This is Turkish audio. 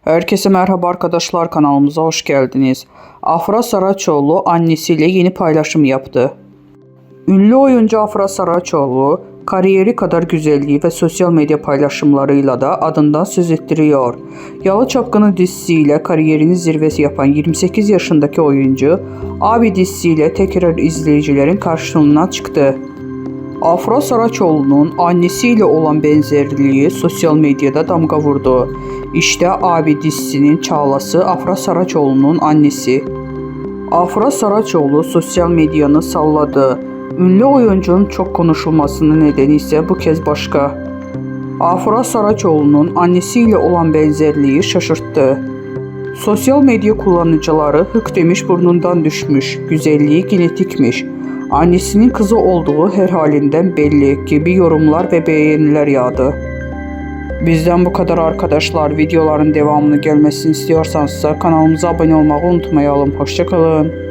Herkese merhaba arkadaşlar, kanalımıza hoş geldiniz. Afra Saraçoğlu annesiyle yeni paylaşım yaptı. Ünlü oyuncu Afra Saraçoğlu, kariyeri kadar güzelliği ve sosyal medya paylaşımlarıyla da adından söz ettiriyor. Yalı Çapkını dizisiyle kariyerini zirvesi yapan 28 yaşındaki oyuncu, Abi dizisiyle tekrar izleyicilerin karşısına çıktı. Afra Saraçoğlu'nun annesiyle olan benzerliği sosyal medyada damga vurdu. İşte Abi dizisinin Çağlası Afra Saraçoğlu'nun annesi. Afra Saraçoğlu sosyal medyanı salladı. Ünlü oyuncunun çok konuşulmasının nedeni ise bu kez başka. Afra Saraçoğlu'nun annesiyle olan benzerliği şaşırttı. Sosyal medya kullanıcıları hık demiş, burnundan düşmüş, güzelliği genetikmiş, annesinin kızı olduğu her halinden belli gibi yorumlar ve beğeniler yağdı. Bizden bu kadar arkadaşlar. Videoların devamını gelmesini istiyorsanız kanalımıza abone olmayı unutmayalım. Hoşça kalın.